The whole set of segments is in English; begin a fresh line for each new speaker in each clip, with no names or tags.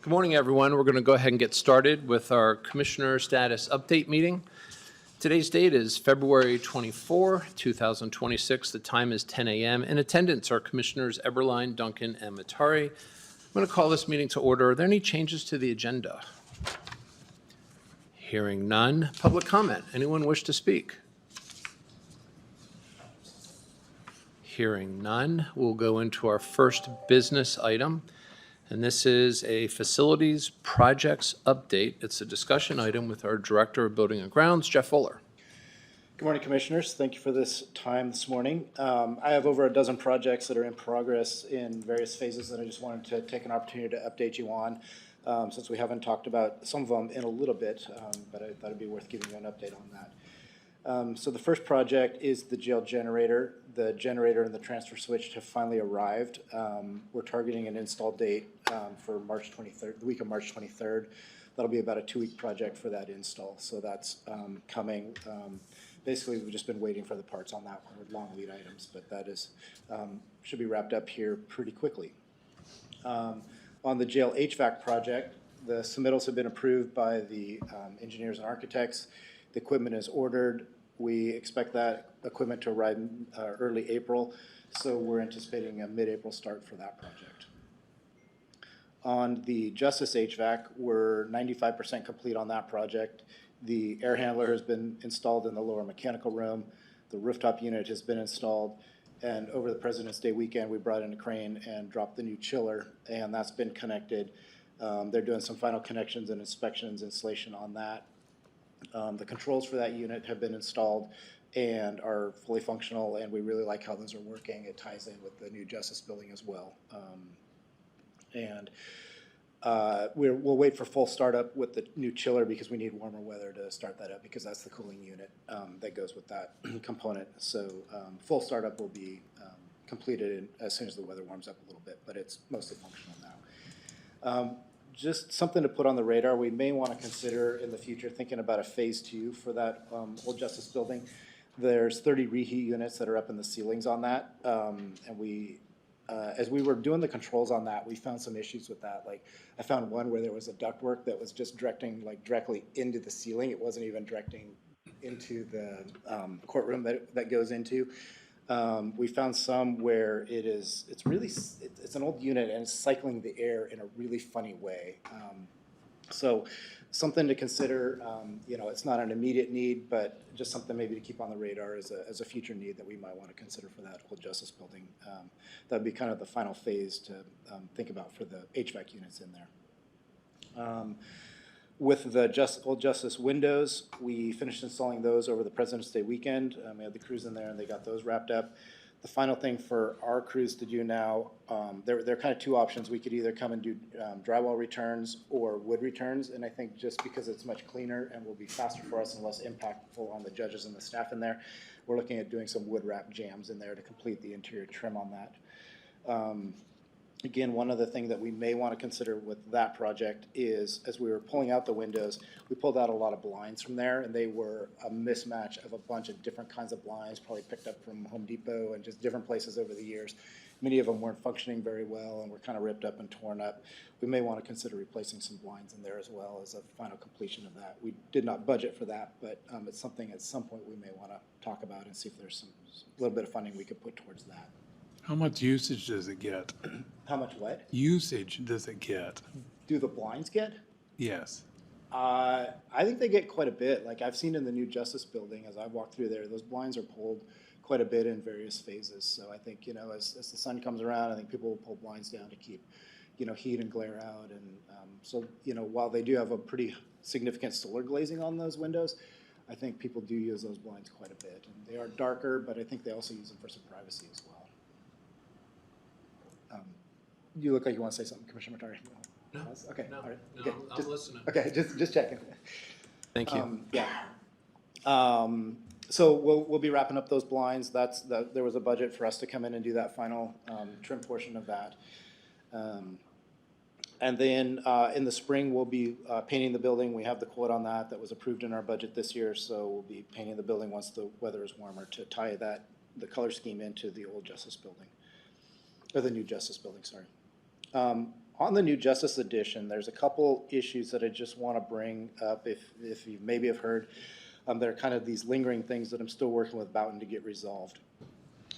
Good morning, everyone. We're going to go ahead and get started with our Commissioner Status Update meeting. Today's date is February 24, 2026. The time is 10 a.m. In attendance are Commissioners Eberline, Duncan, and Mattare. I'm going to call this meeting to order. Are there any changes to the agenda? Hearing none. Public comment. Anyone wish to speak? Hearing none. We'll go into our first business item. And this is a facilities projects update. It's a discussion item with our Director of Building and Grounds, Jeff Voeller.
Good morning, Commissioners. Thank you for this time this morning. I have over a dozen projects that are in progress in various phases that I just wanted to take an opportunity to update you on, since we haven't talked about some of them in a little bit, but I thought it'd be worth giving you an update on that. So the first project is the jail generator. The generator and the transfer switch have finally arrived. We're targeting an install date for March 23rd, the week of March 23rd. That'll be about a 2-week project for that install. So that's coming. Basically, we've just been waiting for the parts on that one with long lead items, but that is should be wrapped up here pretty quickly. On the jail HVAC project, the submittals have been approved by the engineers and architects. The equipment is ordered. We expect that equipment to arrive early April, so we're anticipating a mid-April start for that project. On the Justice HVAC, we're 95% complete on that project. The air handler has been installed in the lower mechanical room. The rooftop unit has been installed, and over the President's Day weekend, we brought in a crane and dropped the new chiller, and that's been connected. They're doing some final connections and inspections, installation on that. The controls for that unit have been installed and are fully functional, and we really like how those are working. It ties in with the new Justice building as well. We'll wait for full startup with the new chiller because we need warmer weather to start that up, because that's the cooling unit that goes with that component. So full startup will be completed as soon as the weather warms up a little bit, but it's mostly functional now. Just something to put on the radar, we may want to consider in the future thinking about a phase 2 for that old Justice building. There's 30 reheat units that are up in the ceilings on that, and as we were doing the controls on that, we found some issues with that. Like, I found one where there was a ductwork that was just directing directly into the ceiling. It wasn't even directing into the courtroom that goes into. We found some where it's an old unit and it's cycling the air in a really funny way. So something to consider. It's not an immediate need, but just something maybe to keep on the radar as a future need that we might want to consider for that old Justice building. That'd be kind of the final phase to think about for the HVAC units in there. With the old Justice windows, we finished installing those over the President's Day weekend. We had the crews in there and they got those wrapped up. The final thing for our crews to do now, there are kind of two options. We could either come and do drywall returns or wood returns, and I think just because it's much cleaner and will be faster for us and less impactful on the judges and the staff in there, we're looking at doing some wood wrap jams in there to complete the interior trim on that. Again, one other thing that we may want to consider with that project is, as we were pulling out the windows, we pulled out a lot of blinds from there, and they were a mismatch of a bunch of different kinds of blinds, probably picked up from Home Depot and just different places over the years. Many of them weren't functioning very well and were kind of ripped up and torn up. We may want to consider replacing some blinds in there as well as a final completion of that. We did not budget for that, but it's something at some point we may want to talk about and see if there's a little bit of funding we could put towards that.
How much usage does it get?
How much what?
Usage does it get?
Do the blinds get?
Yes.
I think they get quite a bit. Like, I've seen in the new Justice building, as I've walked through there, those blinds are pulled quite a bit in various phases. So I think, as the sun comes around, I think people will pull blinds down to keep, heat and glare out. And while they do have a pretty significant solar glazing on those windows, I think people do use those blinds quite a bit. And they are darker, but I think they also use them for some privacy as well. You look like you want to say something, Commissioner Mattare.
No.
Okay.
No,
all right.
no,
Okay.
I'm listening.
Okay, just checking.
Thank you.
So we'll be wrapping up those blinds. There was a budget for us to come in and do that final trim portion of that. And then in the spring, we'll be painting the building. We have the quote on that was approved in our budget this year. So we'll be painting the building once the weather is warmer to tie the color scheme into the old Justice building, or the new Justice building, sorry. On the new Justice Edition, there's a couple issues that I just want to bring up if you maybe have heard. There are kind of these lingering things that I'm still working with Boughton to get resolved.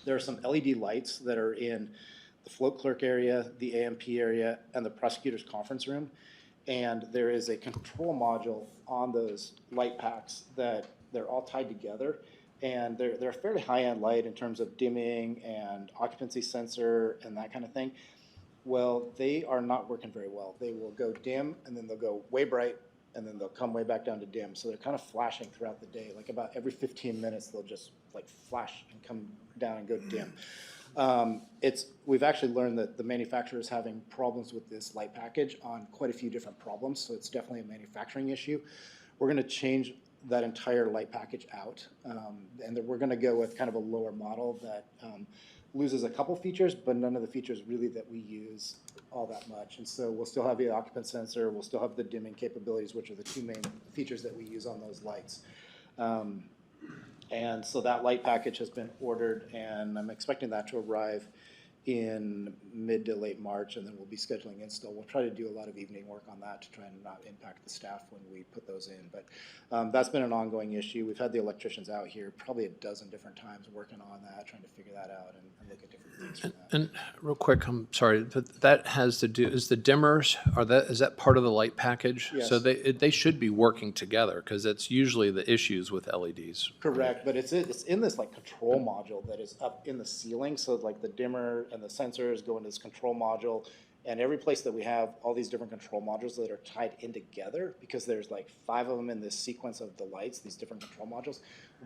There are some LED lights that are in the float clerk area, the AMP area, and the prosecutor's conference room. And there is a control module on those light packs that they're all tied together. And they're a fairly high-end light in terms of dimming and occupancy sensor and that kind of thing. Well, they are not working very well. They will go dim, and then they'll go way bright, and then they'll come way back down to dim. So they're kind of flashing throughout the day. Like about every 15 minutes, they'll just like flash and come down and go dim. We've actually learned that the manufacturer is having problems with this light package on quite a few different problems, so it's definitely a manufacturing issue. We're going to change that entire light package out, and then we're going to go with kind of a lower model that loses a couple features, but none of the features really that we use all that much. And so we'll still have the occupant sensor, we'll still have the dimming capabilities, which are the two main features that we use on those lights. And so that light package has been ordered, and I'm expecting that to arrive in mid to late March, and then we'll be scheduling install. We'll try to do a lot of evening work on that to try and not impact the staff when we put those in. But that's been an ongoing issue. We've had the electricians out here probably a dozen different times working on that, trying to figure that out and look at different things from that.
And real quick, I'm sorry, but that has to do, is the dimmers, is that part of the light package?
Yes.
So they should be working together, because that's usually the issues with LEDs.
Correct, but it's in this like control module that is up in the ceiling. So like the dimmer and the sensors go into this control module, and every place that we have all these different control modules that are tied in together, because there's like 5 of them in this sequence of the lights, these different control modules,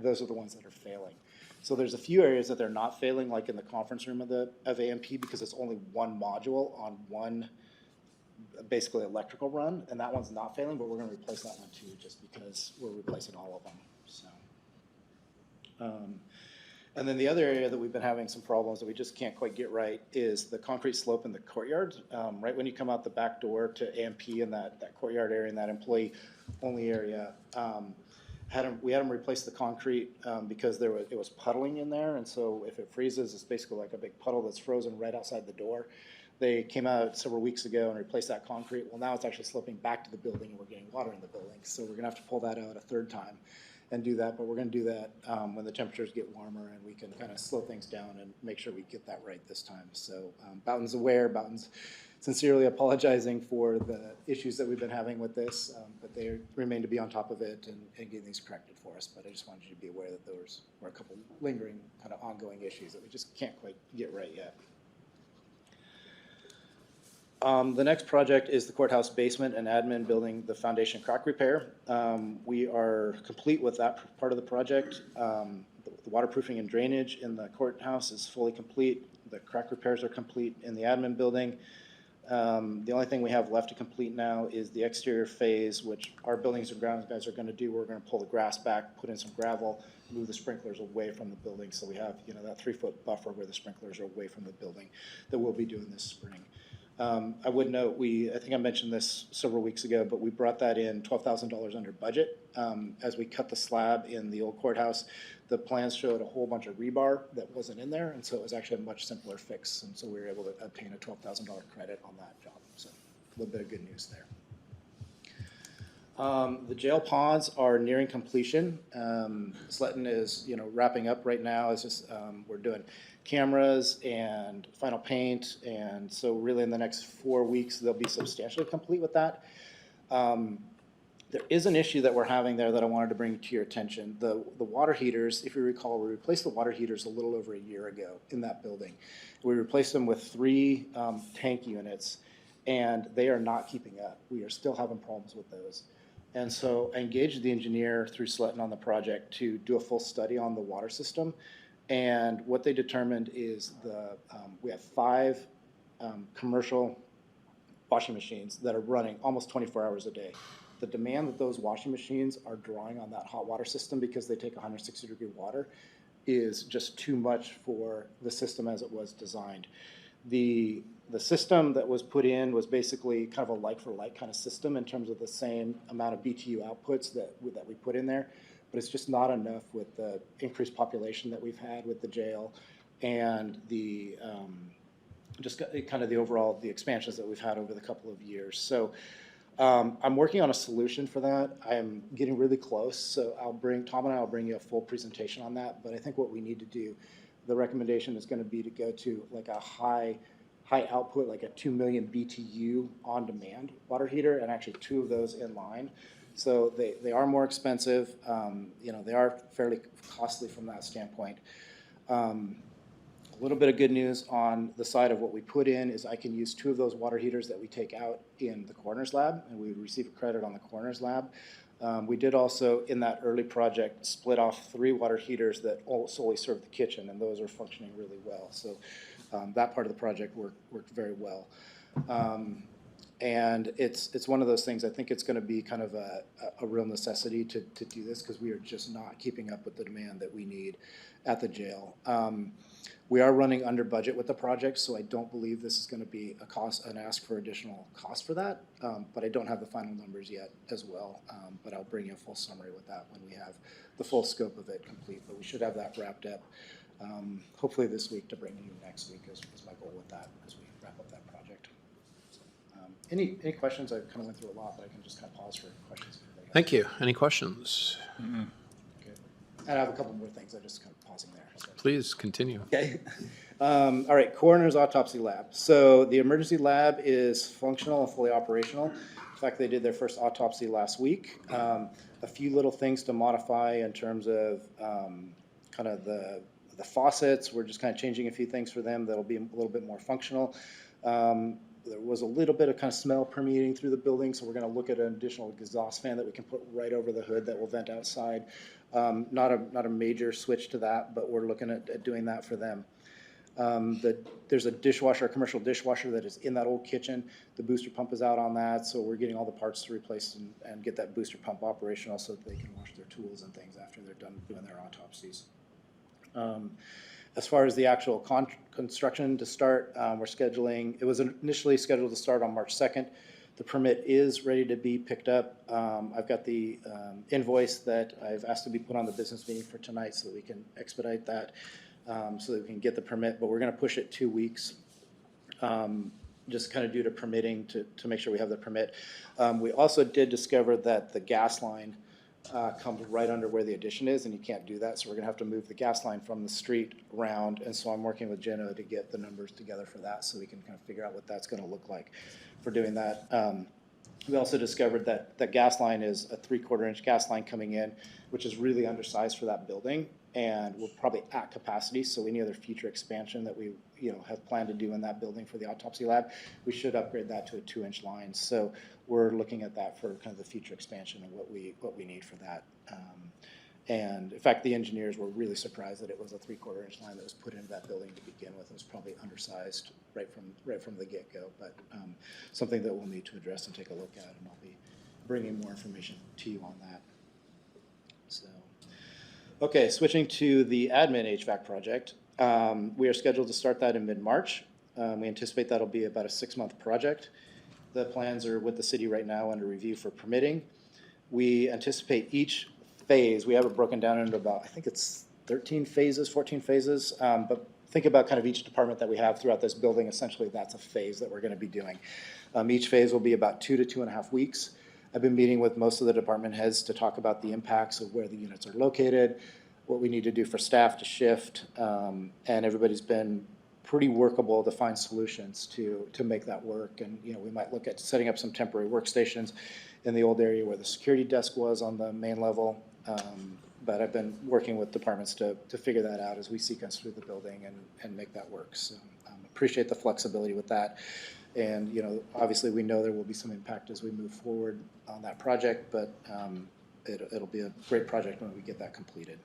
those are the ones that are failing. So there's a few areas that they're not failing, like in the conference room of AMP, because it's only one module on one basically electrical run, and that one's not failing, but we're going to replace that one too, just because we're replacing all of them. So. And then the other area that we've been having some problems that we just can't quite get right is the concrete slope in the courtyard. Right when you come out the back door to AMP in that courtyard area, in that employee-only area, we had them replace the concrete because it was puddling in there, and so if it freezes, it's basically like a big puddle that's frozen right outside the door. They came out several weeks ago and replaced that concrete. Well, now it's actually sloping back to the building, and we're getting water in the building, so we're going to have to pull that out a third time and do that, but we're going to do that when the temperatures get warmer and we can kind of slow things down and make sure we get that right this time. So Boughton's aware, Boughton's sincerely apologizing for the issues that we've been having with this, but they remain to be on top of it and getting things corrected for us. But I just wanted you to be aware that those were a couple lingering kind of ongoing issues that we just can't quite get right yet. The next project is the courthouse basement and admin building, the foundation crack repair. We are complete with that part of the project. The waterproofing and drainage in the courthouse is fully complete. The crack repairs are complete in the admin building. The only thing we have left to complete now is the exterior phase, which our buildings and grounds guys are going to do. We're going to pull the grass back, put in some gravel, move the sprinklers away from the building. So we have, that 3-foot buffer where the sprinklers are away from the building that we'll be doing this spring. I would note, I think I mentioned this several weeks ago, but we brought that in $12,000 under budget. As we cut the slab in the old courthouse, the plans showed a whole bunch of rebar that wasn't in there, and so it was actually a much simpler fix, and so we were able to obtain a $12,000 credit on that job. So a little bit of good news there. The jail ponds are nearing completion. Sletton is, wrapping up right now. It's just, we're doing cameras and final paint, and so really in the next 4 weeks they'll be substantially complete with that. There is an issue that we're having there that I wanted to bring to your attention. The water heaters, if you recall, we replaced the water heaters a little over a year ago in that building. We replaced them with 3 tank units, and they are not keeping up. We are still having problems with those. And so I engaged the engineer through Sletton on the project to do a full study on the water system. And what they determined is we have 5 commercial washing machines that are running almost 24 hours a day. The demand that those washing machines are drawing on that hot water system, because they take 160-degree water, is just too much for the system as it was designed. The system that was put in was basically kind of a like-for-like kind of system in terms of the same amount of BTU outputs that we put in there, but it's just not enough with the increased population that we've had with the jail and the just kind of the expansions that we've had over the couple of years. So I'm working on a solution for that. I'm getting really close, so Tom and I will bring you a full presentation on that. But I think what we need to do, the recommendation is going to be to go to like a high output, like a 2 million BTU on demand water heater, and actually 2 of those in line. So they are more expensive. They are fairly costly from that standpoint. A little bit of good news on the side of what we put in is I can use 2 of those water heaters that we take out in the coroner's lab, and we receive credit on the coroner's lab. We did also, in that early project, split off 3 water heaters that solely serve the kitchen, and those are functioning really well. So that part of the project worked very well. And it's one of those things, I think it's going to be kind of a real necessity to do this, because we are just not keeping up with the demand that we need at the jail. We are running under budget with the project, so I don't believe this is going to be an ask for additional cost for that, but I don't have the final numbers yet as well. But I'll bring you a full summary with that when we have the full scope of it complete. But we should have that wrapped up hopefully this week to bring to you next week is my goal with that as we wrap up that project. So, any questions? I kind of went through a lot, but I can just kind of pause for questions.
Thank you. Any questions?
Good. And I have a couple more things. I'm just kind of pausing there. So.
Please continue.
Okay. All right, coroner's autopsy lab. So the emergency lab is functional and fully operational. In fact, they did their first autopsy last week. A few little things to modify in terms of kind of the faucets. We're just kind of changing a few things for them that'll be a little bit more functional. There was a little bit of kind of smell permeating through the building, so we're going to look at an additional exhaust fan that we can put right over the hood that will vent outside. Not a major switch to that, but we're looking at doing that for them. There's a dishwasher, a commercial dishwasher that is in that old kitchen. The booster pump is out on that, so we're getting all the parts to replace and get that booster pump operational so that they can wash their tools and things after they're done doing their autopsies. As far as the actual construction to start, we're scheduling, it was initially scheduled to start on March 2nd. The permit is ready to be picked up. I've got the invoice that I've asked to be put on the business meeting for tonight so that we can expedite that, so that we can get the permit, but we're going to push it 2 weeks, just kind of due to permitting to make sure we have the permit. We also did discover that the gas line comes right under where the addition is, and you can't do that, so we're going to have to move the gas line from the street around, and so I'm working with Jenna to get the numbers together for that so we can kind of figure out what that's going to look like for doing that. We also discovered that the gas line is a 3/4 inch gas line coming in, which is really undersized for that building, and we're probably at capacity, so any other future expansion that we have planned to do in that building for the autopsy lab, we should upgrade that to a 2-inch line. So we're looking at that for kind of the future expansion and what we need for that. And in fact, the engineers were really surprised that it was a 3/4 inch line that was put into that building to begin with. It was probably undersized right from the get-go, but something that we'll need to address and take a look at, and I'll be bringing more information to you on that. So, okay, switching to the admin HVAC project. We are scheduled to start that in mid-March. We anticipate that'll be about a 6-month project. The plans are with the city right now under review for permitting. We anticipate each phase, we have it broken down into about, I think it's 13 phases, 14 phases, but think about kind of each department that we have throughout this building. Essentially, that's a phase that we're going to be doing. Each phase will be about 2 to 2.5 weeks. I've been meeting with most of the department heads to talk about the impacts of where the units are located, what we need to do for staff to shift, and everybody's been pretty workable to find solutions to make that work. And we might look at setting up some temporary workstations in the old area where the security desk was on the main level. But I've been working with departments to figure that out as we sequence through the building and make that work. So appreciate the flexibility with that. And obviously we know there will be some impact as we move forward on that project, but it'll be a great project when we get that completed.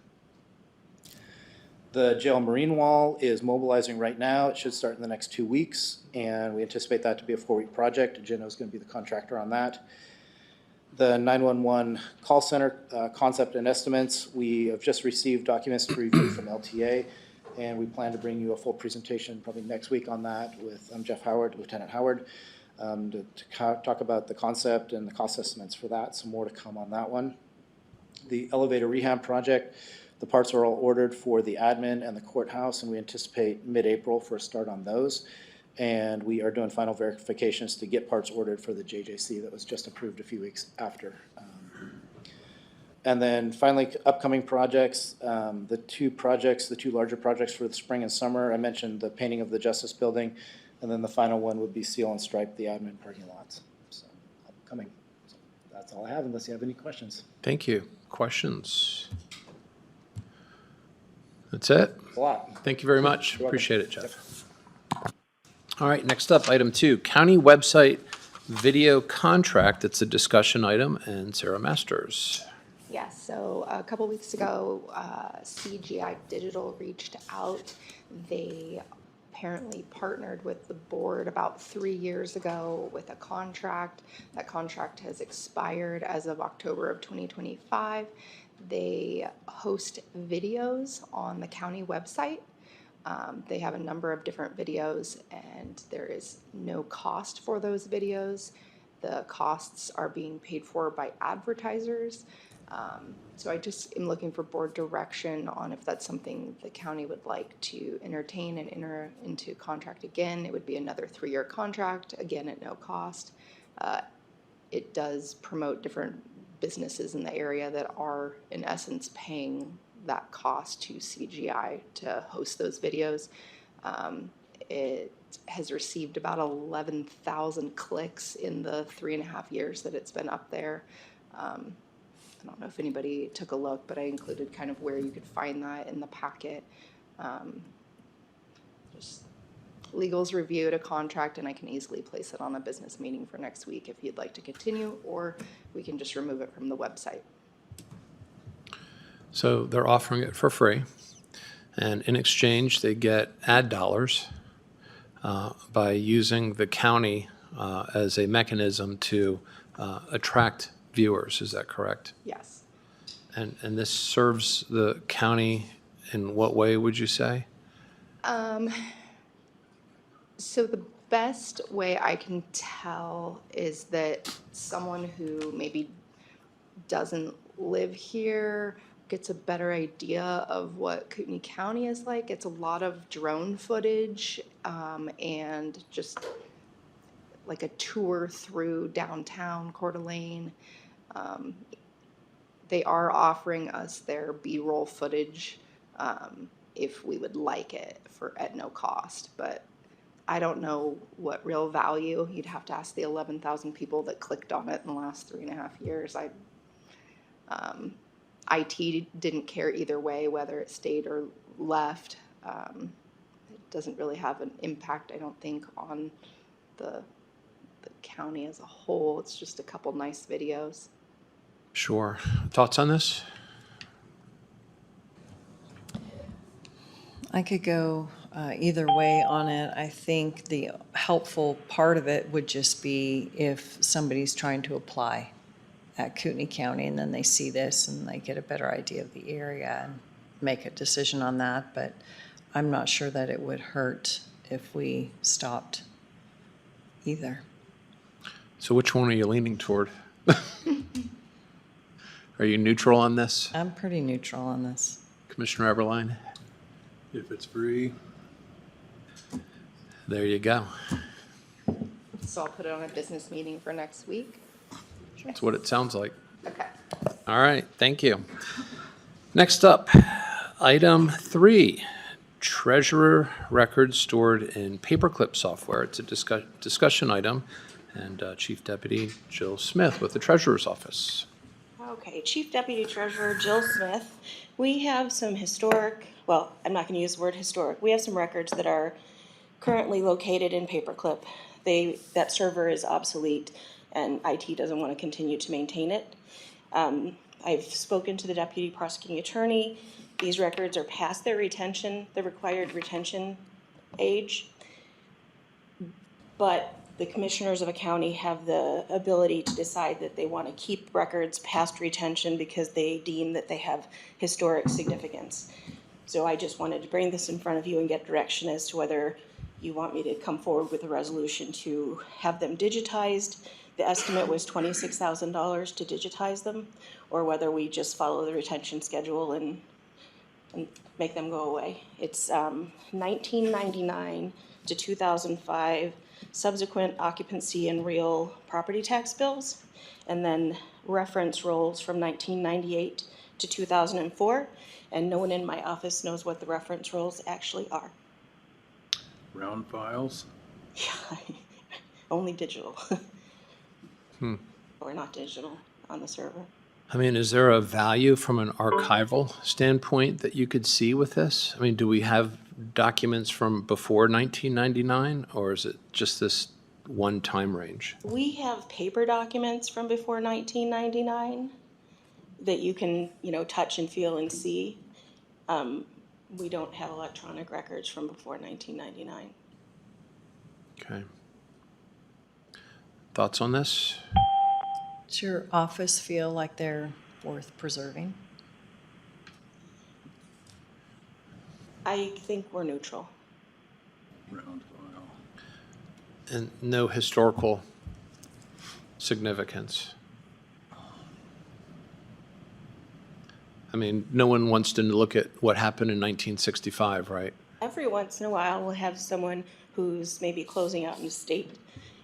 The jail marine wall is mobilizing right now. It should start in the next 2 weeks, and we anticipate that to be a 4-week project. Jenna is going to be the contractor on that. The 911 call center concept and estimates, we have just received documents to review from LTA, and we plan to bring you a full presentation probably next week on that with Jeff Howard, Lieutenant Howard, to talk about the concept and the cost estimates for that. Some more to come on that one. The elevator rehab project, the parts are all ordered for the admin and the courthouse, and we anticipate mid-April for a start on those. And we are doing final verifications to get parts ordered for the JJC that was just approved a few weeks after. And then finally, upcoming projects, the two larger projects for the spring and summer. I mentioned the painting of the Justice Building, and then the final one would be seal and stripe the admin parking lots. So upcoming. So that's all I have, unless you have any questions.
Thank you. Questions? That's it?
It's a lot.
Thank you very much.
You're welcome.
Appreciate it, Jeff. All right, next up, item 2, county website video contract. It's a discussion item, and Sara Masters.
Yes, so a couple weeks ago, CGI Digital reached out. They apparently partnered with the board about 3 years ago with a contract. That contract has expired as of October of 2025. They host videos on the county website. They have a number of different videos, and there is no cost for those videos. The costs are being paid for by advertisers. So I just am looking for board direction on if that's something the county would like to entertain and enter into contract again. It would be another 3-year contract, again at no cost. It does promote different businesses in the area that are in essence paying that cost to CGI to host those videos. It has received about 11,000 clicks in the 3.5 years that it's been up there. I don't know if anybody took a look, but I included kind of where you could find that in the packet. Just legal's reviewed a contract, and I can easily place it on a business meeting for next week if you'd like to continue, or we can just remove it from the website.
So they're offering it for free, and in exchange, they get ad dollars by using the county as a mechanism to attract viewers. Is that correct?
Yes.
And this serves the county in what way, would you say?
So the best way I can tell is that someone who maybe doesn't live here gets a better idea of what Kootenai County is like. It's a lot of drone footage and just like a tour through downtown Coeur d'Alene. They are offering us their B-roll footage if we would like it at no cost, but I don't know what real value. You'd have to ask the 11,000 people that clicked on it in the last 3.5 years. IT didn't care either way, whether it stayed or left. It doesn't really have an impact, I don't think, on the county as a whole. It's just a couple nice videos.
Sure. Thoughts on this?
I could go either way on it. I think the helpful part of it would just be if somebody's trying to apply at Kootenai County and then they see this and they get a better idea of the area and make a decision on that. But I'm not sure that it would hurt if we stopped either.
So which one are you leaning toward? Are you neutral on this,
I'm pretty neutral on this.
Commissioner Eberline?
If it's free,
There you go.
So I'll put it on a business meeting for next week.
That's what it sounds like.
Okay.
All right, thank you. Next up, item 3, treasurer records stored in PaperClip software. It's a discussion item, and Chief Deputy Jill Smith with the Treasurer's Office.
Okay, Chief Deputy Treasurer Jill Smith. We have some historic, well, I'm not going to use the word historic. We have some records that are currently located in PaperClip. That server is obsolete, and IT doesn't want to continue to maintain it. I've spoken to the Deputy Prosecuting Attorney. These records are past their required retention age, but the commissioners of a county have the ability to decide that they want to keep records past retention because they deem that they have historic significance. So I just wanted to bring this in front of you and get direction as to whether you want me to come forward with a resolution to have them digitized. The estimate was $26,000 to digitize them, or whether we just follow the retention schedule and make them go away. It's $19.99 to 2005 subsequent occupancy and real property tax bills, and then reference rolls from 1998 to 2004, and no one in my office knows what the reference rolls actually are.
Round files?
Yeah, only digital. Or not digital on the server.
I mean, is there a value from an archival standpoint that you could see with this? I mean, do we have documents from before 1999, or is it just this one time range?
We have paper documents from before 1999 that you can, touch and feel and see. We don't have electronic records from before 1999.
Okay. Thoughts on this?
Does your office feel like they're worth preserving?
I think we're neutral.
Round file.
And no historical significance? I mean, no one wants to look at what happened in 1965, right?
Every once in a while, we'll have someone who's maybe closing out an estate,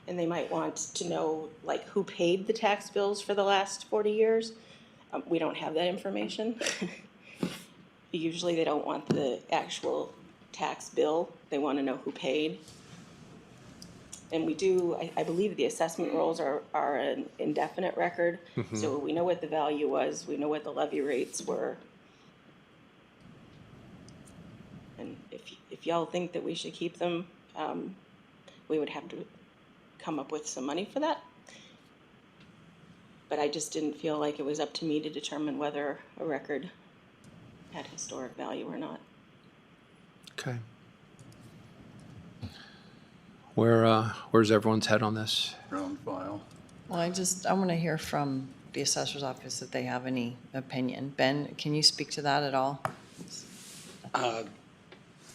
and they might want to know, like, who paid the tax bills for the last 40 years. We don't have that information. Usually they don't want the actual tax bill. They want to know who paid. And we do, I believe the assessment rolls are an indefinite record. So we know what the value was. We know what the levy rates were. And if y'all think that we should keep them, we would have to come up with some money for that. But I just didn't feel like it was up to me to determine whether a record had historic value or not.
Okay. Where's everyone's head on this?
Round file.
Well, I want to hear from the assessor's office if they have any opinion. Ben, can you speak to that at all?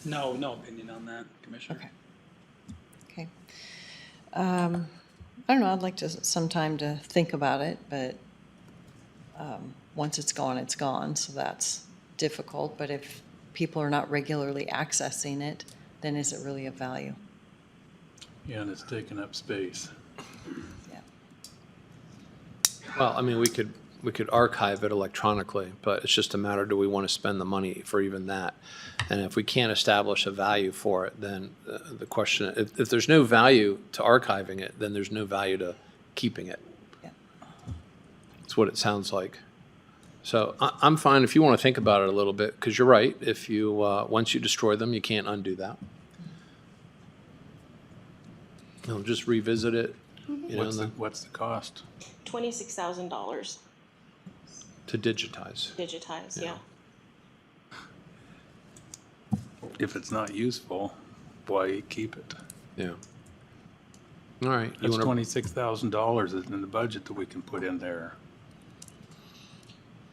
No opinion on that, Commissioner.
Okay. I don't know, I'd like some time to think about it, but once it's gone, so that's difficult. But if people are not regularly accessing it, then is it really of value?
Yeah, and it's taking up space.
Yeah.
Well, I mean, we could archive it electronically, but it's just a matter, do we want to spend the money for even that? And if we can't establish a value for it, then the question, if there's no value to archiving it, then there's no value to keeping it.
Yeah.
That's what it sounds like. So I'm fine if you want to think about it a little bit, because you're right. If you, once you destroy them, you can't undo that. You'll just revisit it, you know,
What's the cost?
$26,000
to digitize.
digitize, yeah.
If it's not useful, why keep it?
Yeah. All right. You
That's
wanna-
$26,000 in the budget that we can put in there.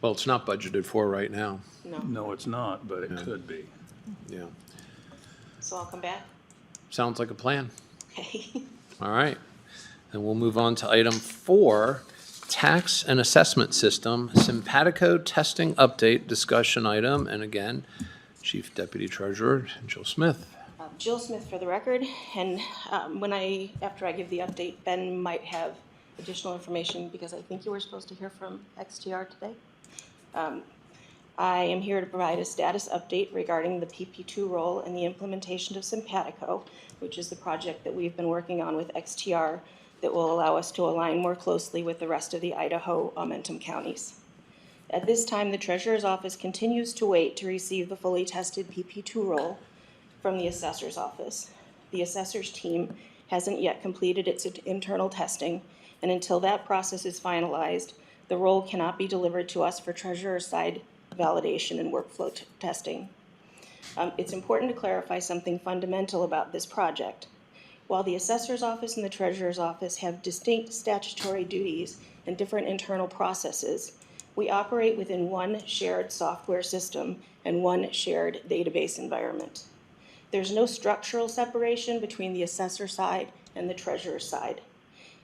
Well, it's not budgeted for right now.
No,
No, it's not, but it
Yeah.
could be.
Yeah.
so I'll come back.
Sounds like a plan.
Okay.
All right. And we'll move on to item 4, tax and assessment system, Simpatico testing update discussion item. And again, Chief Deputy Treasurer Jill Smith.
Jill Smith for the record, and after I give the update, Ben might have additional information because I think you were supposed to hear from XTR today. I am here to provide a status update regarding the PP2 role and the implementation of Simpatico, which is the project that we've been working on with XTR that will allow us to align more closely with the rest of the Idaho Momentum counties. At this time, the Treasurer's Office continues to wait to receive the fully tested PP2 role from the Assessor's Office. The Assessor's team hasn't yet completed its internal testing, and until that process is finalized, the role cannot be delivered to us for Treasurer's side validation and workflow testing. It's important to clarify something fundamental about this project. While the Assessor's Office and the Treasurer's Office have distinct statutory duties and different internal processes, we operate within one shared software system and one shared database environment. There's no structural separation between the assessor side and the treasurer side.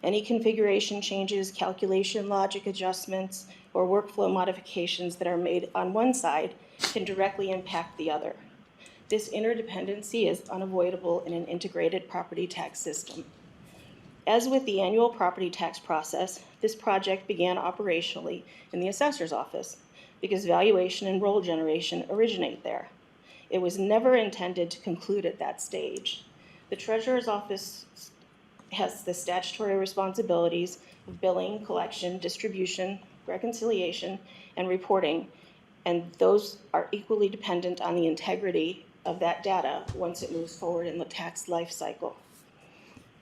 Any configuration changes, calculation logic adjustments, or workflow modifications that are made on one side can directly impact the other. This interdependency is unavoidable in an integrated property tax system. As with the annual property tax process, this project began operationally in the assessor's office because valuation and roll generation originate there. It was never intended to conclude at that stage. The treasurer's office has the statutory responsibilities of billing, collection, distribution, reconciliation, and reporting, and those are equally dependent on the integrity of that data once it moves forward in the tax life cycle.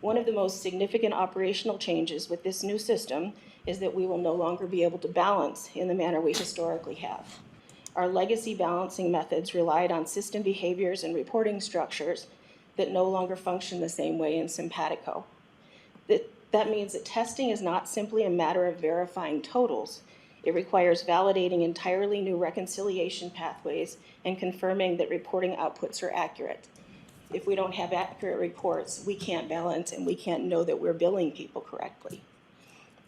One of the most significant operational changes with this new system is that we will no longer be able to balance in the manner we historically have. Our legacy balancing methods relied on system behaviors and reporting structures that no longer function the same way in Simpatico. That means that testing is not simply a matter of verifying totals. It requires validating entirely new reconciliation pathways and confirming that reporting outputs are accurate. If we don't have accurate reports, we can't balance and we can't know that we're billing people correctly.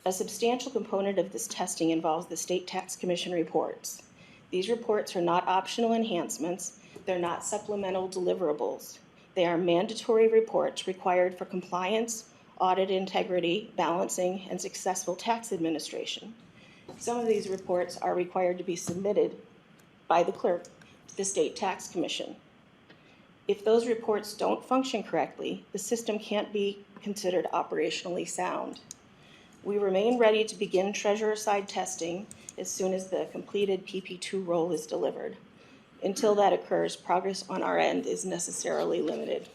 A substantial component of this testing involves the State Tax Commission reports. These reports are not optional enhancements. They're not supplemental deliverables. They are mandatory reports required for compliance, audit integrity, balancing, and successful tax administration. Some of these reports are required to be submitted by the clerk to the State Tax Commission. If those reports don't function correctly, the system can't be considered operationally sound. We remain ready to begin treasurer-side testing as soon as the completed PP2 roll is delivered. Until that occurs, progress on our end is necessarily limited.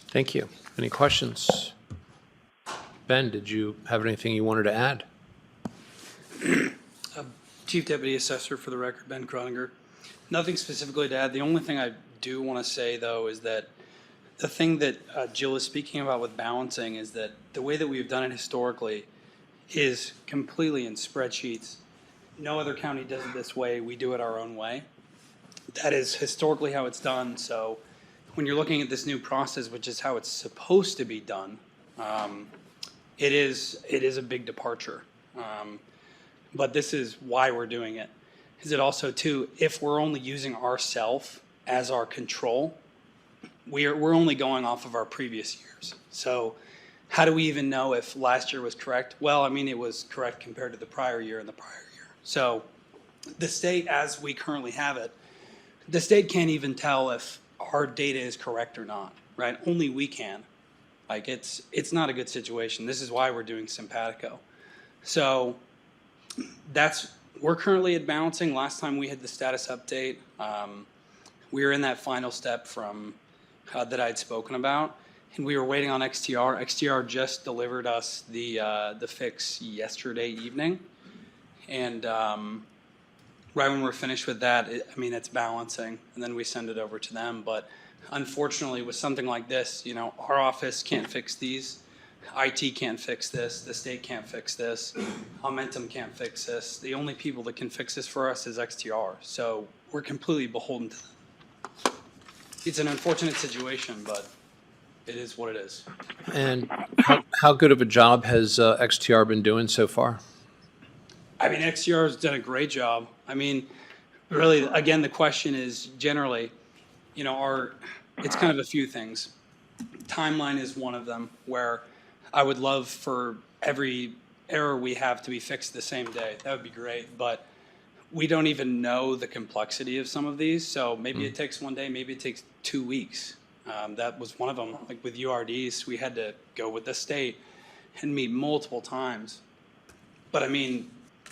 Thank you. Any questions? Ben, did you have anything you wanted to add?
Chief Deputy Assessor, for the record, Ben Croninger. Nothing specifically to add. The only thing I do want to say, though, is that the thing that Jill is speaking about with balancing is that the way that we've done it historically is completely in spreadsheets. No other county does it this way. We do it our own way. That is historically how it's done. So when you're looking at this new process, which is how it's supposed to be done, it is a big departure. But this is why we're doing it. Is it also, too, if we're only using ourself as our control, we're only going off of our previous years. So how do we even know if last year was correct? Well, I mean, it was correct compared to the prior year and the prior year. So the state, as we currently have it, the state can't even tell if our data is correct or not, right? Only we can. Like, it's not a good situation. This is why we're doing Simpatico. So we're currently at balancing. Last time we had the status update, we were in that final step from that I'd spoken about, and we were waiting on XTR. XTR just delivered us the fix yesterday evening, and right when we're finished with that, it's balancing, and then we send it over to them. But unfortunately, with something like this, our office can't fix these. IT can't fix this. The state can't fix this. Momentum can't fix this. The only people that can fix this for us is XTR. So we're completely beholden to them. It's an unfortunate situation, but it is what it is.
And how good of a job has XTR been doing so far?
XTR has done a great job. Really, again, the question is generally, it's kind of a few things. Timeline is one of them, where I would love for every error we have to be fixed the same day. That would be great, but we don't even know the complexity of some of these. So maybe it takes one day, maybe it takes 2 weeks. That was one of them. Like with URDs, we had to go with the state and meet multiple times. But it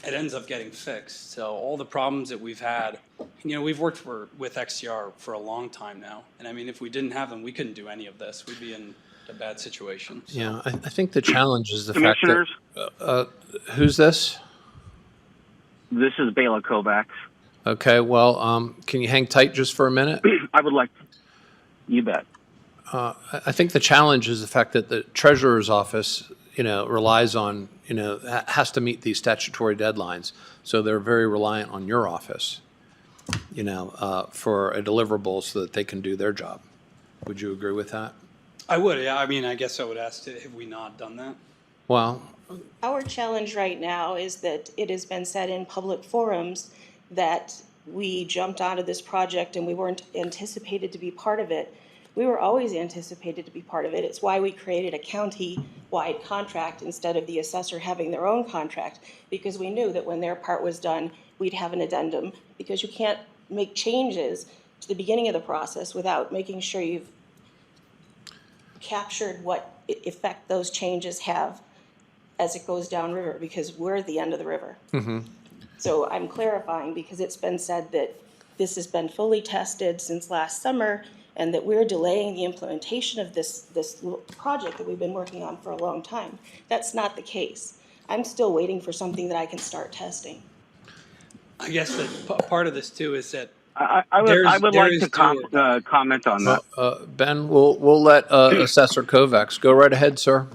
ends up getting fixed. So all the problems that we've had, we've worked with XTR for a long time now. And if we didn't have them, we couldn't do any of this. We'd be in a bad situation. So.
Yeah, I think the challenge is the fact that, who's this?
This is Bela Kovacs.
Okay, well, can you hang tight just for a minute?
I would like, you bet.
I think the challenge is the fact that the treasurer's office, relies on, has to meet these statutory deadlines. So they're very reliant on your office, for a deliverable so that they can do their job. Would you agree with that?
I would, yeah. I guess I would ask, have we not done that?
Well,
Our challenge right now is that it has been said in public forums that we jumped onto this project and we weren't anticipated to be part of it. We were always anticipated to be part of it. It's why we created a county-wide contract instead of the assessor having their own contract, because we knew that when their part was done, we'd have an addendum, because you can't make changes to the beginning of the process without making sure you've captured what effect those changes have as it goes downriver, because we're at the end of the river. So I'm clarifying, because it's been said that this has been fully tested since last summer, and that we're delaying the implementation of this project that we've been working on for a long time. That's not the case. I'm still waiting for something that I can start testing.
I guess that part of this too is that
I
there
would like
is
to comment on that.
Ben, we'll let Assessor Kovacs go right ahead, sir.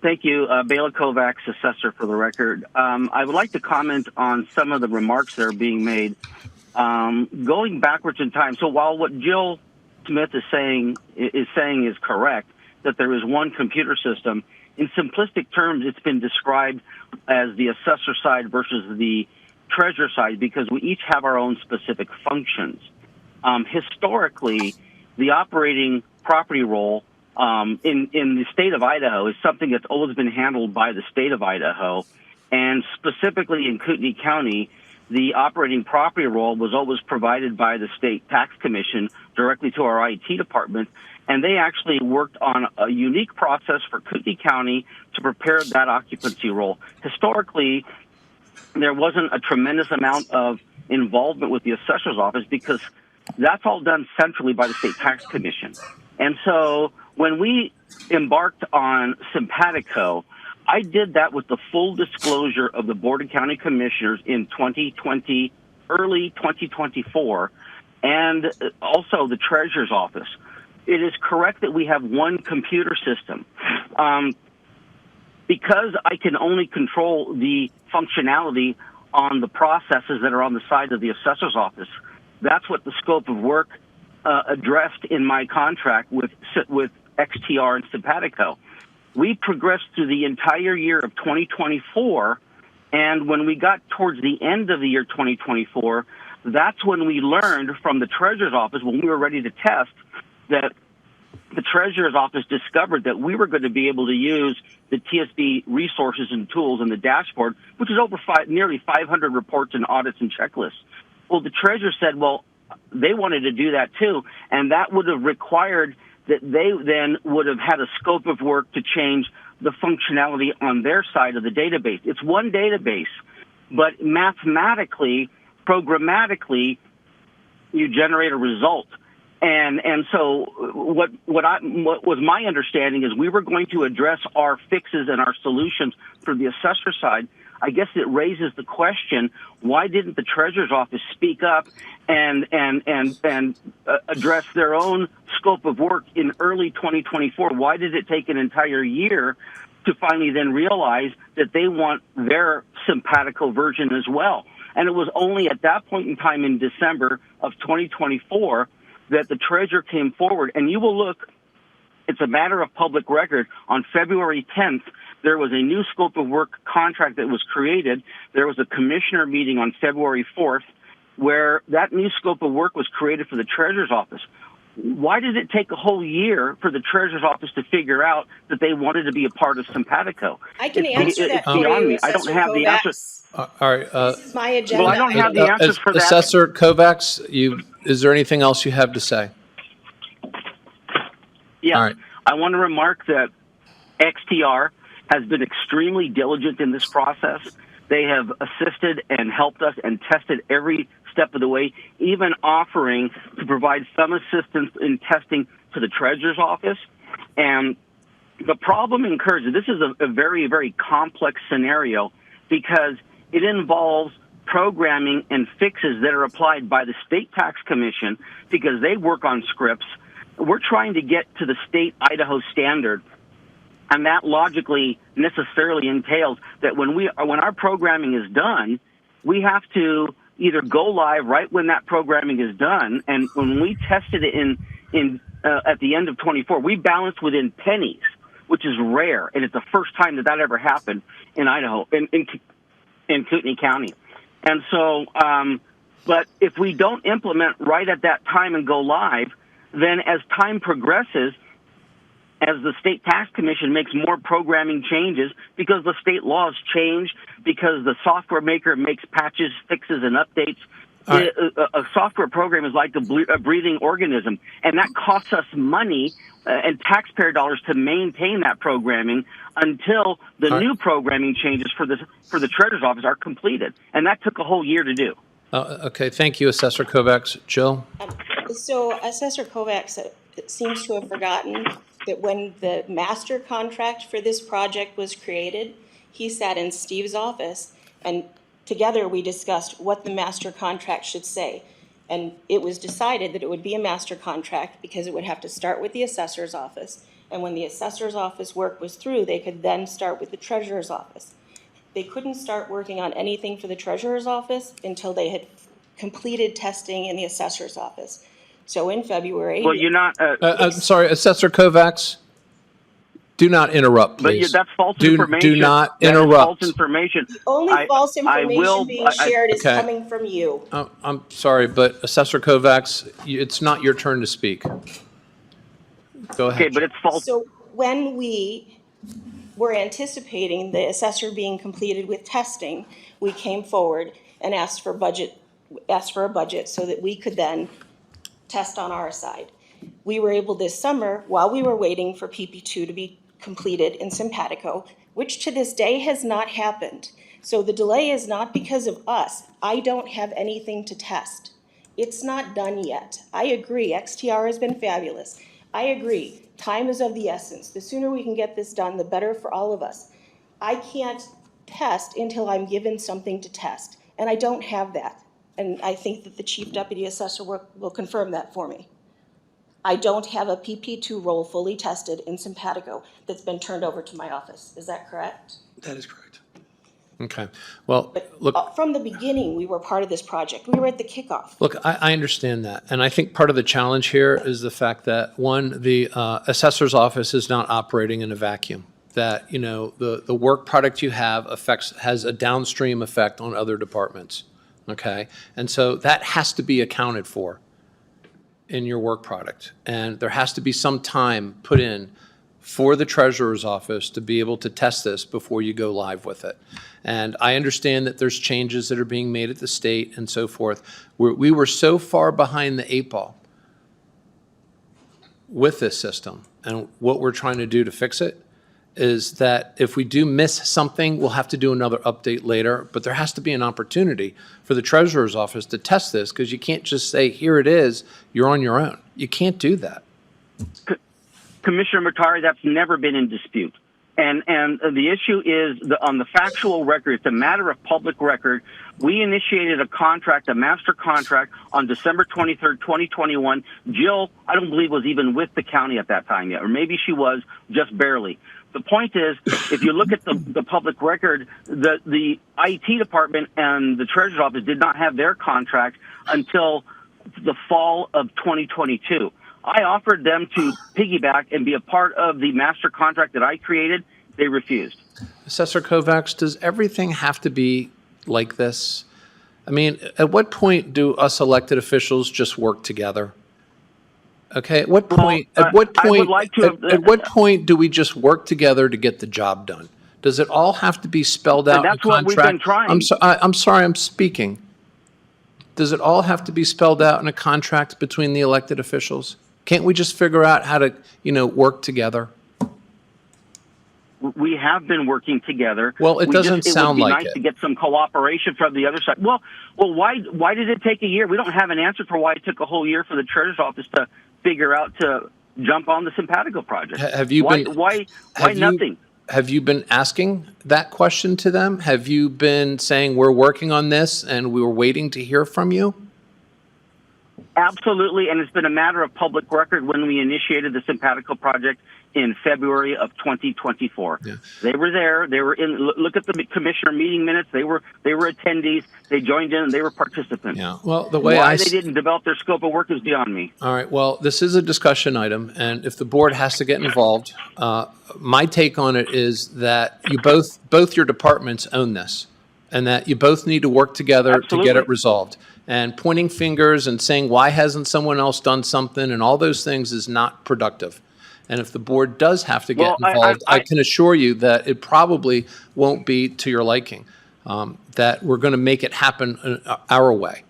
Thank you, Bela Kovacs, assessor for the record. I would like to comment on some of the remarks that are being made. Going backwards in time, so while what Jill Smith is saying is correct, that there is one computer system, in simplistic terms, it's been described as the assessor side versus the treasurer side, because we each have our own specific functions. Historically, the operating property roll in the state of Idaho is something that's always been handled by the state of Idaho, and specifically in Kootenai County, the operating property roll was always provided by the state tax commission directly to our IT department, and they actually worked on a unique process for Kootenai County to prepare that occupancy roll. Historically, there wasn't a tremendous amount of involvement with the assessor's office because that's all done centrally by the state tax commission. And so when we embarked on Simpatico, I did that with the full disclosure of the Board of County Commissioners in 2020, early 2024, and also the Treasurer's Office. It is correct that we have one computer system. Because I can only control the functionality on the processes that are on the side of the Assessor's Office, that's what the scope of work addressed in my contract with XTR and Simpatico. We progressed through the entire year of 2024, and when we got towards the end of the year 2024, that's when we learned from the Treasurer's Office, when we were ready to test, that the Treasurer's Office discovered that we were going to be able to use the TSB resources and tools in the dashboard, which is over nearly 500 reports and audits and checklists. Well, the Treasurer said, well, they wanted to do that too, and that would have required that they then would have had a scope of work to change the functionality on their side of the database. It's one database, but mathematically, programmatically, you generate a result. And so what was my understanding is we were going to address our fixes and our solutions for the assessor side. I guess it raises the question, why didn't the Treasurer's Office speak up and address their own scope of work in early 2024? Why did it take an entire year to finally then realize that they want their Simpatico version as well? And it was only at that point in time in December of 2024 that the Treasurer came forward. And you will look, it's a matter of public record, on February 10th, there was a new scope of work contract that was created. There was a commissioner meeting on February 4th where that new scope of work was created for the Treasurer's Office. Why did it take a whole year for the Treasurer's Office to figure out that they wanted to be a part of Simpatico?
I can answer that for
beyond
you,
me. I don't have the answer.
All right.
This is my agenda.
Well, I don't have the answers for that.
Assessor Kovacs, is there anything else you have to say?
Yeah.
All right.
I want to remark that XTR has been extremely diligent in this process. They have assisted and helped us and tested every step of the way, even offering to provide some assistance in testing to the Treasurer's Office. And the problem occurs, this is a very, very complex scenario because it involves programming and fixes that are applied by the State Tax Commission because they work on scripts. We're trying to get to the state Idaho standard. And that logically necessarily entails that when our programming is done, we have to either go live right when that programming is done. And when we tested it at the end of 24, we balanced within pennies, which is rare. And it's the first time that ever happened in Idaho, in Kootenai County. And so, but if we don't implement right at that time and go live, then as time progresses, as the State Tax Commission makes more programming changes, because the state laws change, because the software maker makes patches, fixes, and updates,
right.
a software program is like a breathing organism, and that costs us money and taxpayer dollars to maintain that programming until the new programming changes for the Treasurer's Office are completed. And that took a whole year to do.
Okay, thank you, Assessor Kovacs. Jill?
So Assessor Kovacs seems to have forgotten that when the master contract for this project was created, he sat in Steve's office, and together we discussed what the master contract should say. And it was decided that it would be a master contract because it would have to start with the assessor's office. And when the assessor's office work was through, they could then start with the treasurer's office. They couldn't start working on anything for the treasurer's office until they had completed testing in the assessor's office. So in February.
Well, you're not.
I'm sorry, Assessor Kovacs. Do not interrupt, please.
But that's false information.
Do not
That is
interrupt.
false information.
The only false information being shared is
Okay.
coming from you.
I'm sorry, but Assessor Kovacs, it's not your turn to speak. Go ahead.
Okay, but it's false.
So when we were anticipating the assessor being completed with testing, we came forward and asked for a budget so that we could then test on our side. We were able this summer, while we were waiting for PP2 to be completed in Simpatico, which to this day has not happened. So the delay is not because of us. I don't have anything to test. It's not done yet. I agree, XTR has been fabulous. I agree, time is of the essence. The sooner we can get this done, the better for all of us. I can't test until I'm given something to test, and I don't have that. And I think that the Chief Deputy Assessor will confirm that for me. I don't have a PP2 roll fully tested in Simpatico that's been turned over to my office. Is that correct?
That is correct.
Okay. Well, look.
From the beginning, we were part of this project. We were at the kickoff.
Look, I understand that. And I think part of the challenge here is the fact that, one, the assessor's office is not operating in a vacuum. That, you know, the work product you have has a downstream effect on other departments. Okay? And so that has to be accounted for in your work product. And there has to be some time put in for the treasurer's office to be able to test this before you go live with it. And I understand that there's changes that are being made at the state and so forth. We were so far behind the 8 ball with this system, and what we're trying to do to fix it is that if we do miss something, we'll have to do another update later, but there has to be an opportunity for the treasurer's office to test this, because you can't just say, here it is, you're on your own. You can't do that.
Commissioner Mattare, that's never been in dispute. And the issue is on the factual record, it's a matter of public record. We initiated a contract, a master contract, on December 23rd, 2021. Jill, I don't believe, was even with the county at that time yet, or maybe she was, just barely. The point is, if you look at the public record, the IT department and the treasurer's office did not have their contract until the fall of 2022. I offered them to piggyback and be a part of the master contract that I created. They refused.
Assessor Kovacs, does everything have to be like this? I mean, at what point do us elected officials just work together? Okay, at what point?
Well,
at what point?
I would like to,
at what point do we just work together to get the job done? Does it all have to be spelled out in
that's
a
what we've
contract?
been trying.
I'm sorry, I'm speaking. Does it all have to be spelled out in a contract between the elected officials? Can't we just figure out how to, work together?
We have been working together.
Well, it doesn't sound like
it would be nice to get some cooperation from the other side. Well, why did it take a year? We don't have an answer for why it took a whole year for the treasurer's office to figure out to jump on the Simpatico project.
Have you been?
Why nothing?
Have you been asking that question to them? Have you been saying, we're working on this and we were waiting to hear from you?
Absolutely, and it's been a matter of public record when we initiated the Simpatico project in February of 2024.
Yeah.
They were there. They were in. Look at the commissioner meeting minutes. They were attendees. They joined in. And they were participants.
Yeah. Well, the way
why they didn't develop their scope of work is beyond me.
All right. Well, this is a discussion item, and if the board has to get involved, my take on it is that you both your departments own this, and that you both need to work together to get
Absolutely.
it resolved. And pointing fingers and saying, why hasn't someone else done something, and all those things is not productive. And if the board does have to get
Well,
involved, I can assure you that it probably won't be to your liking, that we're going to make it happen our way.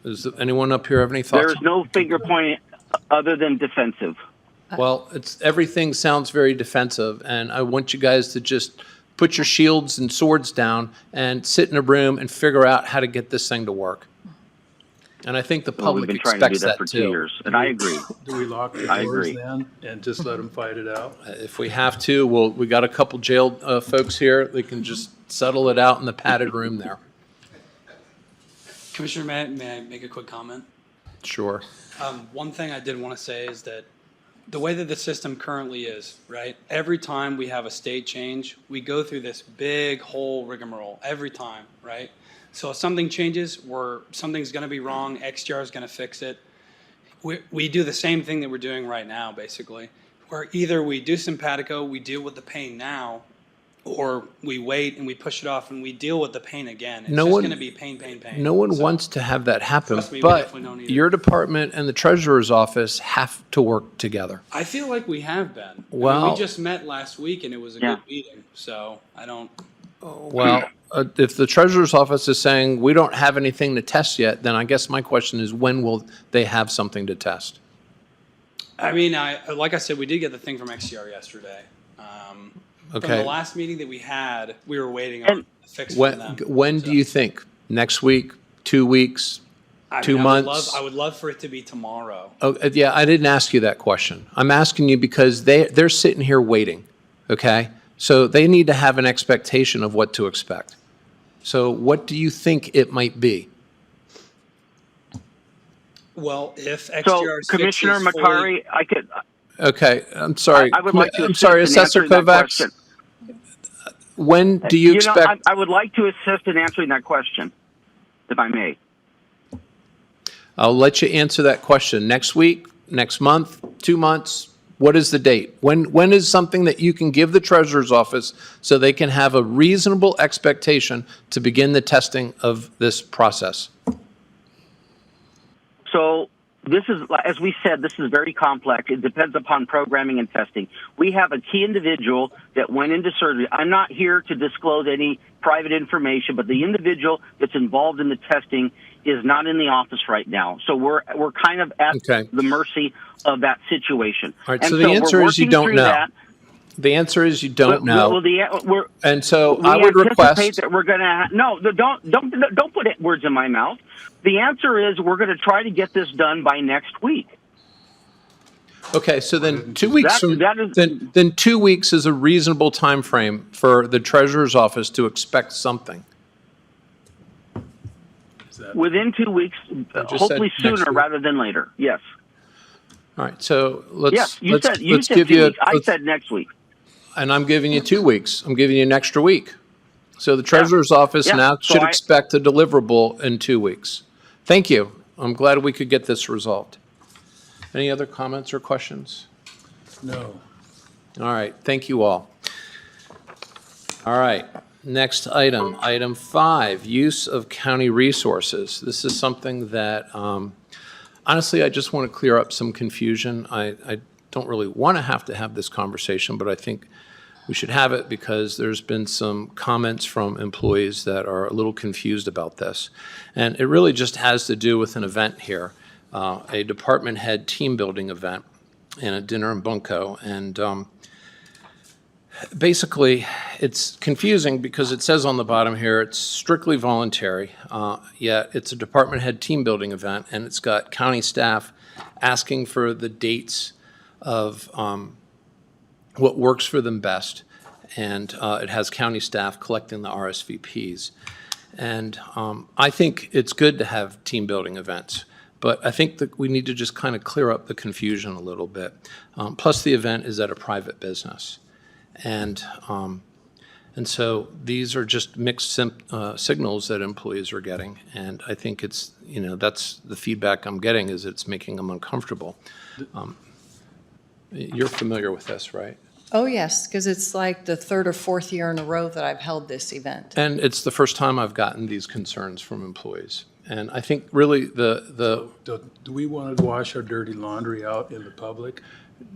Does anyone up here have any thoughts?
There's no finger pointing other than defensive.
Well, everything sounds very defensive, and I want you guys to just put your shields and swords down and sit in a room and figure out how to get this thing to work. And I think the
Well, we've
public
been trying to do
expects
that
that
for 2
too.
years, and I agree.
Do we lock the
I
doors
agree.
then and just let them fight it out?
If we have to, we got a couple jailed folks here. They can just settle it out in the padded room there.
Commissioner, may I make a quick comment?
Sure.
One thing I did want to say is that the way that the system currently is, right? Every time we have a state change, we go through this big whole rigmarole every time, right? So if something changes, something's going to be wrong, XDR is going to fix it. We do the same thing that we're doing right now, basically, where either we do Simpatico, we deal with the pain now, or we wait and we push it off and we deal with the pain again. It's
No
just
one-
going to be pain, pain, pain.
No one
So-
wants to have that happen,
Trust me, we
but
definitely don't either.
your department and the treasurer's office have to work together.
I feel like we have been. I mean,
Well-
we just met last week and it was a
Yeah.
good meeting, so I don't.
Well, if the treasurer's office is saying we don't have anything to test yet, then I guess my question is, when will they have something to test?
I mean, like I said, we did get the thing from XCR yesterday. From
Okay.
the last meeting that we had, we were waiting on a fix from
When,
them.
when do you think? Next week? 2 weeks?
I mean,
2 months?
I would love for it to be tomorrow.
Oh, yeah, I didn't ask you that question. I'm asking you because they're sitting here waiting, okay? So they need to have an expectation of what to expect. So what do you think it might be?
Well, if
So,
XCR's
Commissioner
fix is fully-
Matare, I could.
Okay, I'm sorry.
I would like to
I'm
assist
sorry,
in
Assessor
answering that
Kovacs.
question.
When do you
know,
expect?
I would like to assist in answering that question, if I may.
I'll let you answer that question. Next week, next month, 2 months? What is the date? When is something that you can give the treasurer's office so they can have a reasonable expectation to begin the testing of this process?
So this is, as we said, this is very complex. It depends upon programming and testing. We have a key individual that went into surgery. I'm not here to disclose any private information, but the individual that's involved in the testing is not in the office right now. So we're kind of at
Okay.
the mercy of that situation.
All right,
And
so the
we're
answer is you
working
don't
through
know.
that.
The answer is you don't know.
Well,
And so
we
I would
anticipate
request,
that we're going to don't put words in my mouth. The answer is we're going to try to get this done by next week.
okay, so then 2 weeks
That is-
then 2 weeks is a reasonable time frame for the treasurer's office to expect something.
Is that-
Within 2 weeks,
just
hopefully
said next
sooner
week.
rather than later. Yes.
All right, so let's
Yes. You
let's
said you
let's
said
give
2
you
weeks. I
let's-
said next week.
and I'm giving you 2 weeks. I'm giving you an extra week. So the treasurer's office
Yeah.
now
So
should
I-
expect a deliverable in 2 weeks. Thank you. I'm glad we could get this resolved. Any other comments or questions?
No.
All right, thank you all. All right, next item, item 5, use of county resources. This is something that, honestly, I just want to clear up some confusion. I don't really want to have this conversation, but I think we should have it because there's been some comments from employees that are a little confused about this. And it really just has to do with an event here, a department head team building event and a dinner in Bunko. And basically, it's confusing because it says on the bottom here, it's strictly voluntary, yet it's a department head team building event, and it's got county staff asking for the dates of what works for them best, and it has county staff collecting the RSVPs. And I think it's good to have team building events, but I think that we need to just kind of clear up the confusion a little bit. Plus, the event is at a private business. And so these are just mixed signals that employees are getting. And I think it's, that's the feedback I'm getting, is it's making them uncomfortable. You're familiar with this, right?
Oh, yes, because it's like the third or fourth year in a row that I've held this event.
And it's the first time I've gotten these concerns from employees. And I think really
Do we want to wash our dirty laundry out in the public?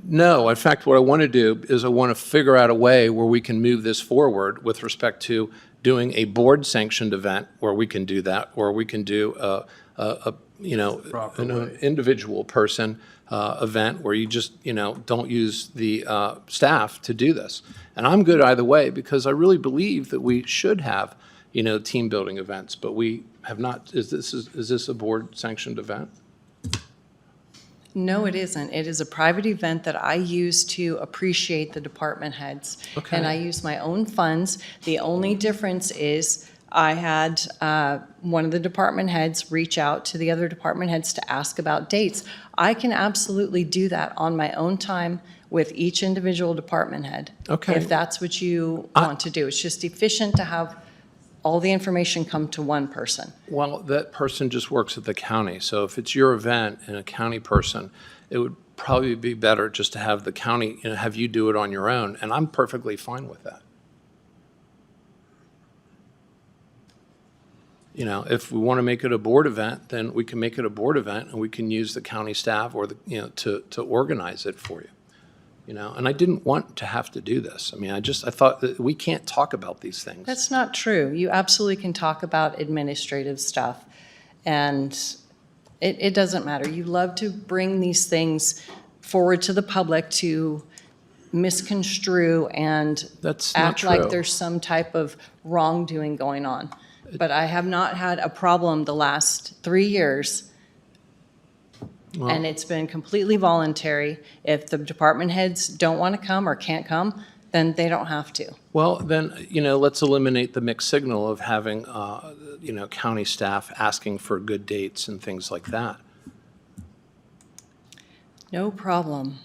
no, in fact, what I want to do is I want to figure out a way where we can move this forward with respect to doing a board-sanctioned event where we can do that, or we can do
Proper
an
way.
individual person event where you just, don't use the staff to do this. And I'm good either way because I really believe that we should have, team building events, but we have not. Is this a board-sanctioned event?
No, it isn't. It is a private event that I use to appreciate the department heads.
Okay.
And I use my own funds. The only difference is I had one of the department heads reach out to the other department heads to ask about dates. I can absolutely do that on my own time with each individual department head.
Okay.
If that's what you want to do. It's just efficient to have all the information come to one person.
Well, that person just works at the county, so if it's your event and a county person, it would probably be better just to have the county, have you do it on your own, and I'm perfectly fine with that. If we want to make it a board event, then we can make it a board event, and we can use the county staff or to organize it for you. And I didn't want to have to do this. I thought that we can't talk about these things.
That's not true. You absolutely can talk about administrative stuff, and it doesn't matter. You love to bring these things forward to the public to misconstrue and
That's not
act like
true.
there's some type of wrongdoing going on. But I have not had a problem the last 3 years, and it's been completely voluntary. If the department heads don't want to come or can't come, then they don't have to.
Well, then, let's eliminate the mixed signal of having, county staff asking for good dates and things like that.
No problem.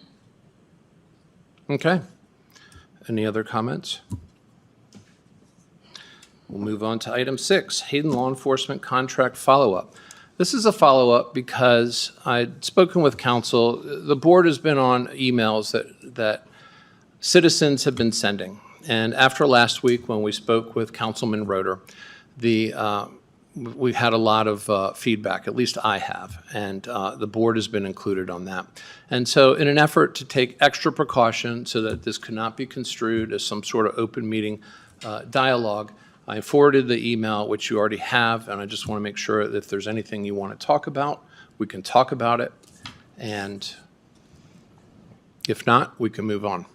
Okay. Any other comments? We'll move on to item 6, Hayden Law Enforcement Contract Follow-Up. This is a follow-up because I'd spoken with council. The board has been on emails that citizens have been sending. And after last week, when we spoke with Councilman Roeder, we've had a lot of feedback, at least I have, and the board has been included on that. And so in an effort to take extra precaution so that this could not be construed as some sort of open meeting dialogue, I forwarded the email, which you already have, and I just want to make sure that if there's anything you want to talk about, we can talk about it. And if not, we can move on.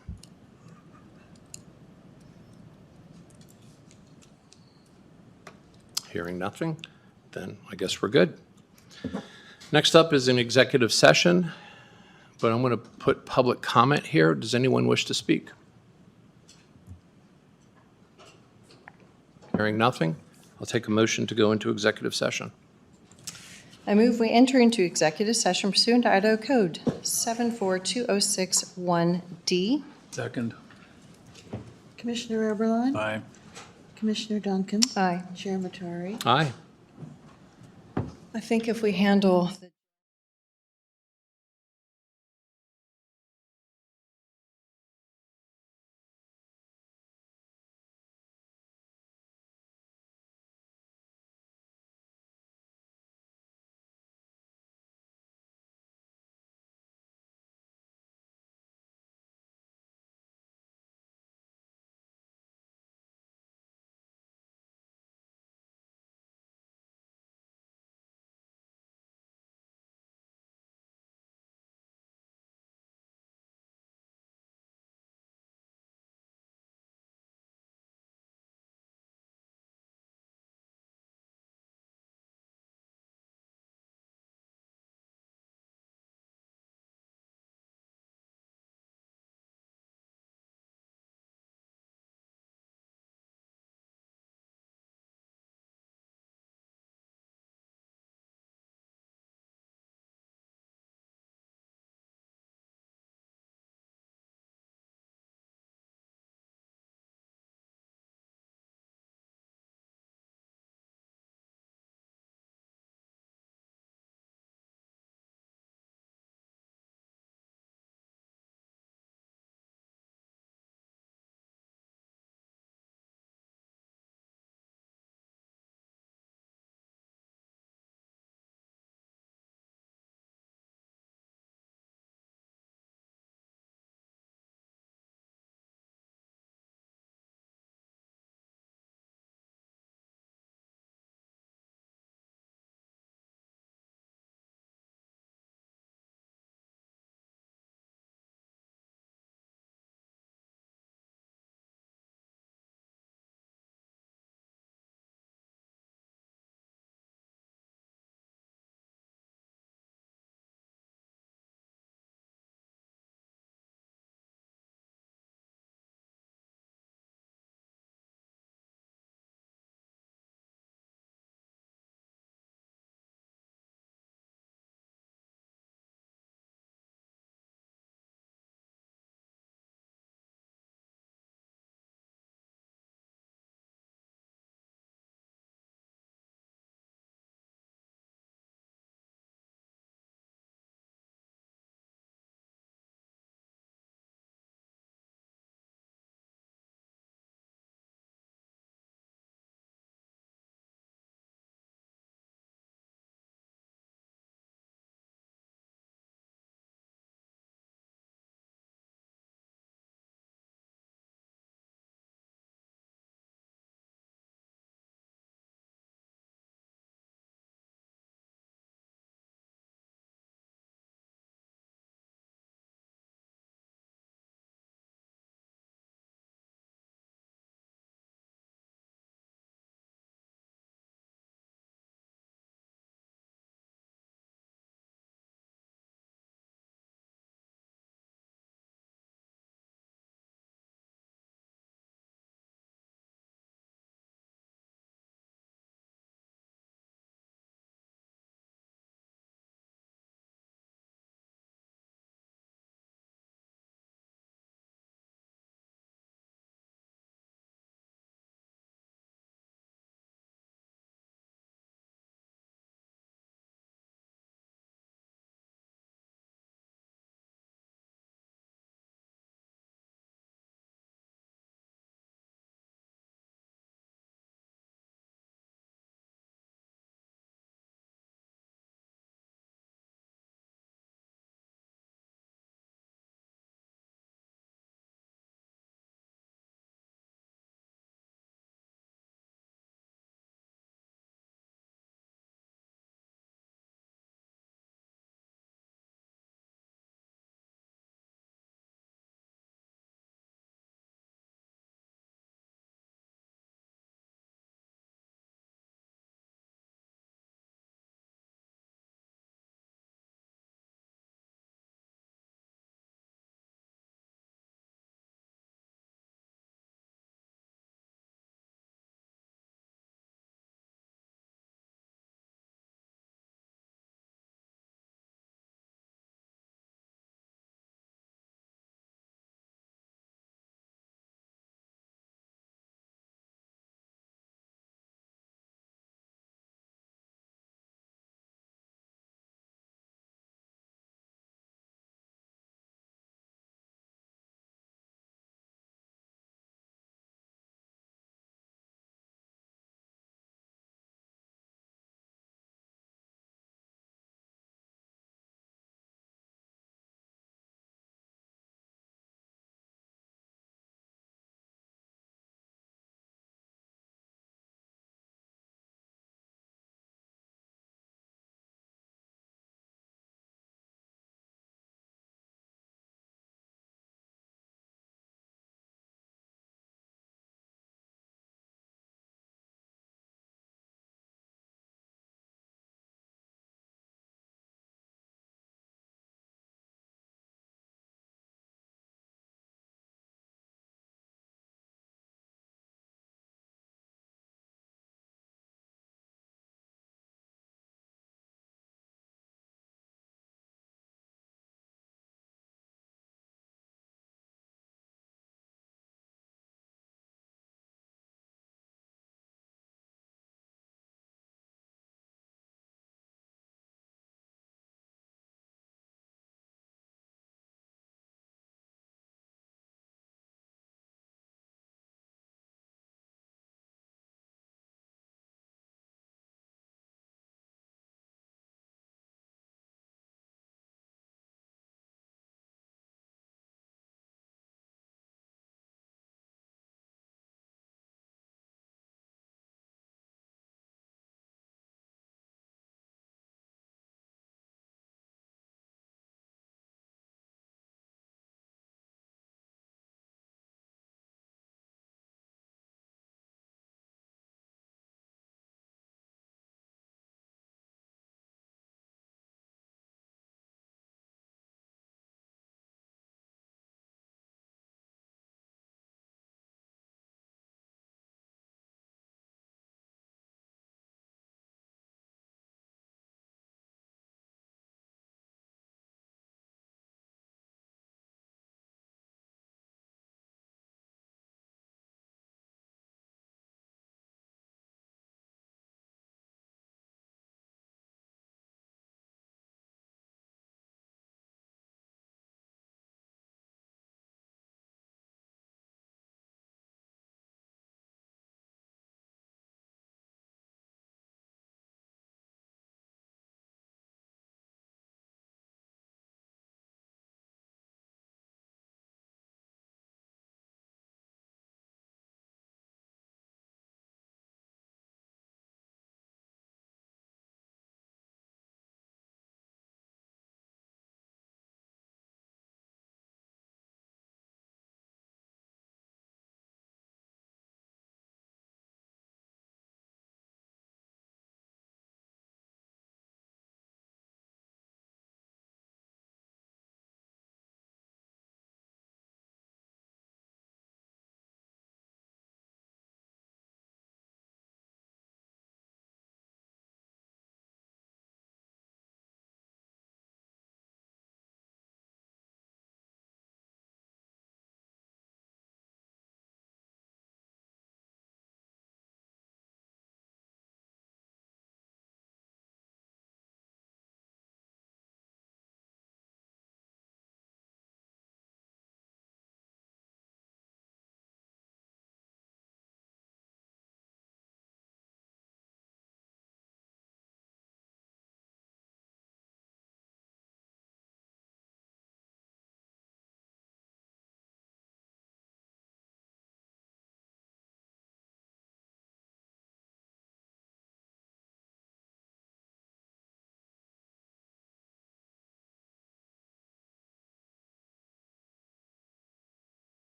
Hearing nothing, then I guess we're good. Next up is an executive session, but I'm going to put public comment here. Does anyone wish to speak? Hearing nothing, I'll take a motion to go into executive session.
I move we enter into executive session pursuant to Idaho Code 742061D.
Second?
Commissioner Eberline,
Aye.
Commissioner Duncan,
Aye.
Chair Mattare.
Aye.
I think if we handle the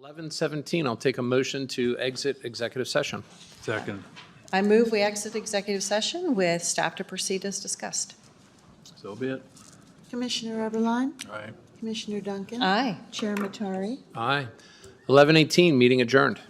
11:17, I'll take a motion to exit executive session.
Second.
I move we exit executive session with staff to proceed as discussed.
So be it.
Commissioner Eberline,
Aye.
Commissioner Duncan.
Aye.
Chair Mattare.
Aye. 11:18, meeting adjourned.